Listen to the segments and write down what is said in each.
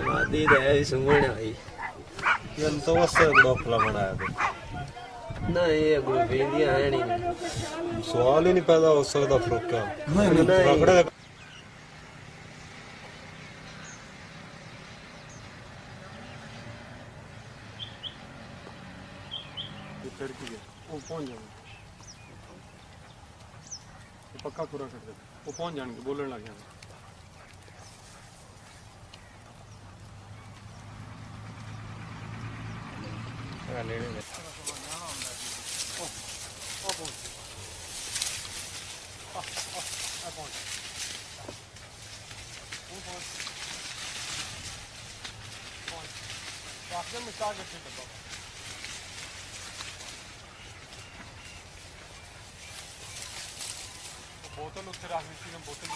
वादी दे सुमण आई ये तो बस डॉक्टर बनाया ना ये कोई बेदियां है नहीं सवाल ही नहीं पैदा हो सकता फिर क्या नहीं वो पहुंच जाएंगे पक्का पूरा कर दे वो पहुंच जाएंगे बोलने लग जाएंगे बोतल उससे राजनीति में बोतल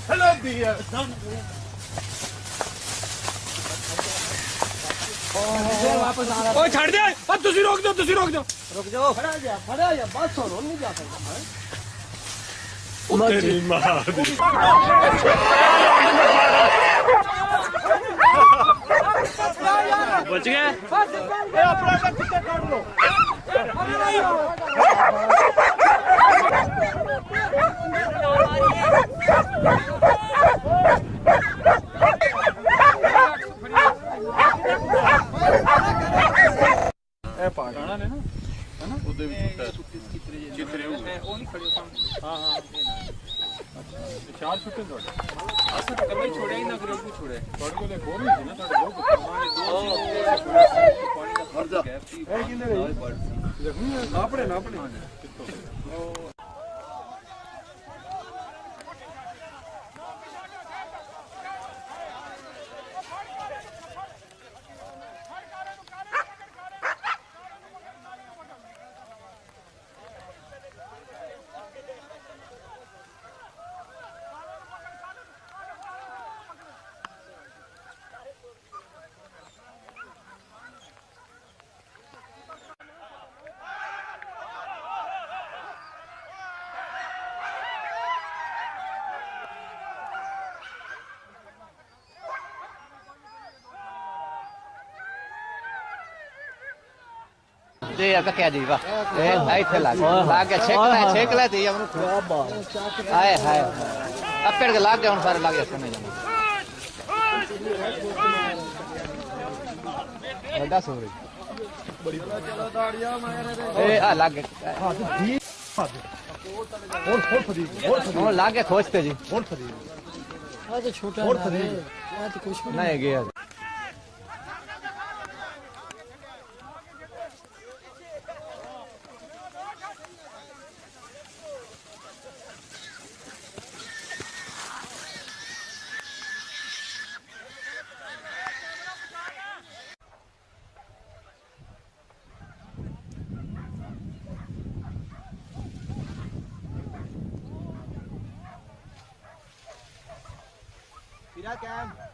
हेलो भैया ओ छड़ दे अब तुसी रोक दो रुक जाओ खड़ा जा बस हो नहीं जा सकता तेरी मां बच गए अपना कितना काट लो पाना ने ना है ना उदे भी चित्रे वो नहीं खड़े हां हां चार छुट्टे थोड़े असर कभी छोड़े ही ना करो कुछ छोड़े थोड़े को ले बोल ही ना थोड़े दो पानी का भर जा ए किंदे देखो नापड़े जी अब क्या जी वाह ए थे लाग के छेक ले थी हम हाय हाय अब पेड़ के लाग गए उन सारे लाग गए सुने जाना बड़ा सोरी बड़ी चलो दाड़ियां मारे ए आ लाग गए हां जी और फदी और लाग के खोजते जी और फदी आ तो छोटा और फदी आ तो कुछ नहीं गया Welcome.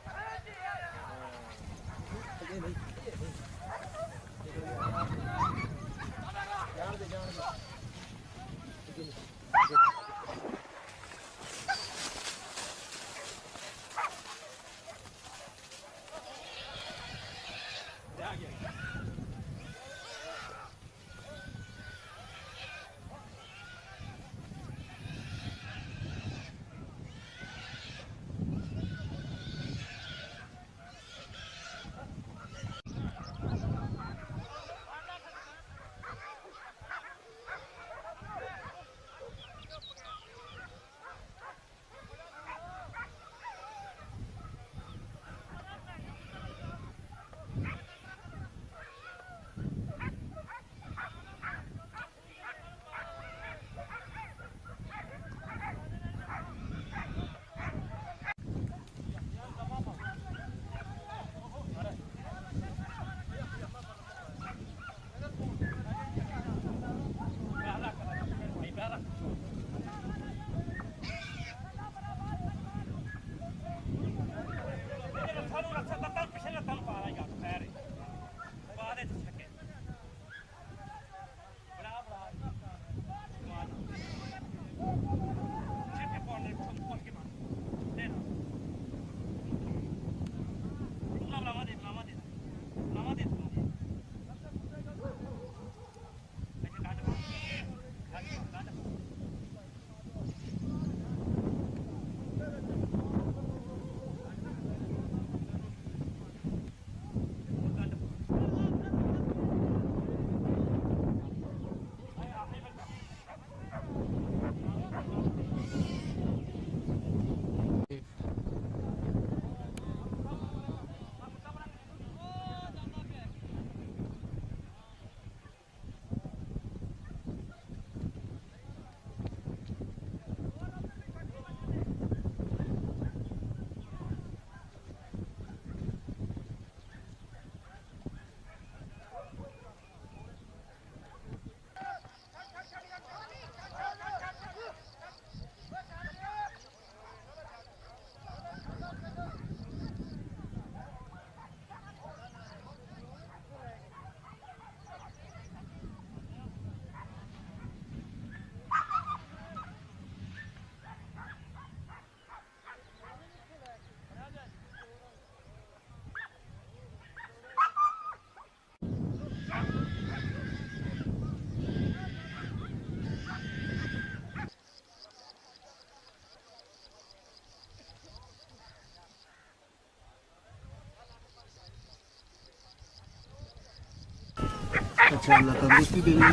इंशाल्लाह तंदुरुस्ती देगी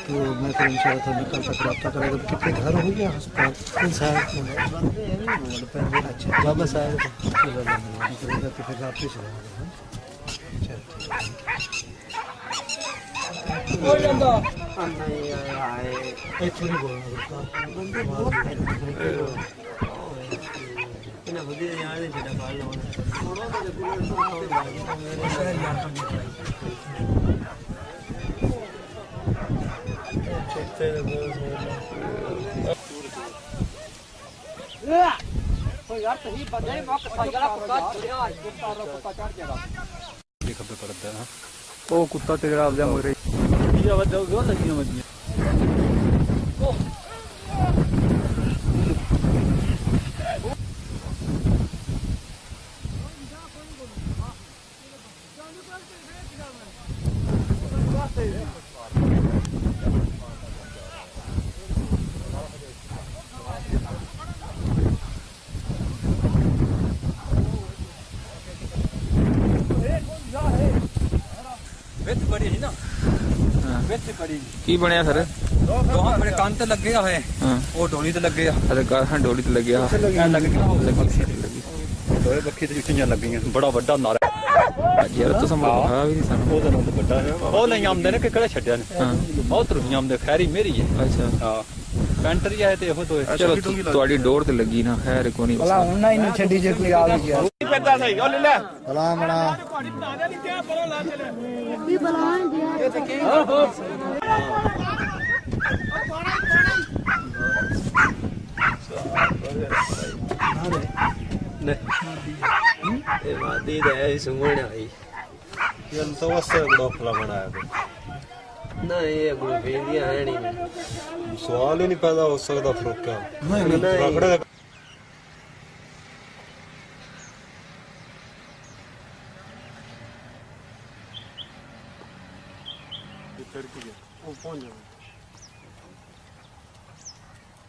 तो मैं फिर इंशाल्लाह कल तक रब्ता करेगा। कितने घर हो गया अस्पताल अच्छा बाबा साहब करेगा तो फिर आप पीछे यार सही बंदे मौके साइला कुत्ता चढ़िया कुत्ता चढ़ जाएगा ये खबर पड़ता है ਉਹ ਕੁੱਤਾ ਤੇਰਾ ਆਪਦਾ ਮੋਰੇ ਕੀ ਆਵਾਜ਼ ਉਹ ਲੱਗੀਆਂ ਮੱਦੀਆਂ ਕੀ ਬਣਿਆ ਫਿਰ ਦੋਹਾਂ ਮੇਰੇ ਕੰਨ ਤੇ ਲੱਗੇ ਹੋਏ ਉਹ ਡੋਲੀ ਤੇ ਲੱਗੇ ਆ ਅਰੇ ਗਾਹਾਂ ਡੋਲੀ ਤੇ ਲੱਗਿਆ ਦੋਏ ਬੱਖੀ ਤੇ ਜੁੱਤੀਆਂ ਲੱਗੀਆਂ ਬੜਾ ਵੱਡਾ ਨਾਰਾ ਯਾਰ ਤੂੰ ਸੰਭਾਲਿਆ ਵੀ ਨਹੀਂ ਸਾਨੂੰ ਉਹਦਾ ਨਾਮ ਤਾਂ ਵੱਡਾ ਹੈ ਉਹ ਲਈ ਆਉਂਦੇ ਨੇ ਕਿ ਕਿਹੜਾ ਛੱਡਿਆ ਨੇ ਬਹੁਤ ਰੁਪਈਆ ਆਉਂਦੇ ਖੈਰੀ ਮੇਰੀ ਹੈ ਅੱਛਾ ਹਾਂ ਪੈਂਟਰ ਹੀ ਆਏ ਤੇ ਇਹੋ ਤੋਂ ਚਲੋ ਤੁਹਾਡੀ ਡੋਰ ਤੇ ਲੱਗੀ ਨਾ ਖੈਰ ਕੋਈ ਨਹੀਂ ਭਲਾ ਹੁਣ ਨਾ ਇਹਨੂੰ ਛੱਡੀ ਜੇ ਕੋਈ ਆ ਗਿਆ ਪੈਦਾ ਸਹੀ ਉਹ ਲੈ ਲੈ ਭਲਾ ਬਣਾ ਵੀ ਬਲਾਣ ਦਿਆ ਇਹ ਤੇ ਕੀ ਇਹ ਵਾਦੀ ਦਾ ਹੈ ਸੁਮਣ ਆਈ ਇਹ ਤਾਂ ਵਸੇ ਬੜਾ ਫਲਾ ਬਣਾਇਆ ਨਾ ਇਹ ਕੋਈ ਵੇਂਦੀਆਂ ਹੈ ਨਹੀਂ ਸਵਾਲ ਹੀ ਨਹੀਂ ਪੈਦਾ ਹੋ ਸਕਦਾ ਫਰੋਕਿਆ ਨਹੀਂ ਰਖੜੇ ਉਹ ਪਹੁੰਚ ਜਾਣਗੇ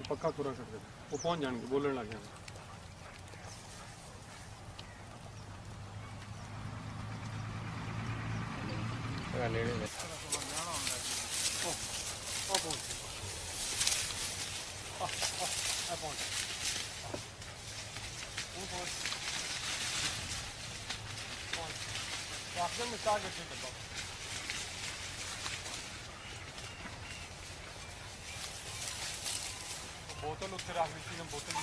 ਪੱਕਾ ਤੁਰਾ ਸਕਦੇ ਉਹ ਪਹੁੰਚ ਜਾਣਗੇ ਬੋਲਣ ਲੱਗ ਜਾਣਗੇ बोतल उत्ते रख दी बोतल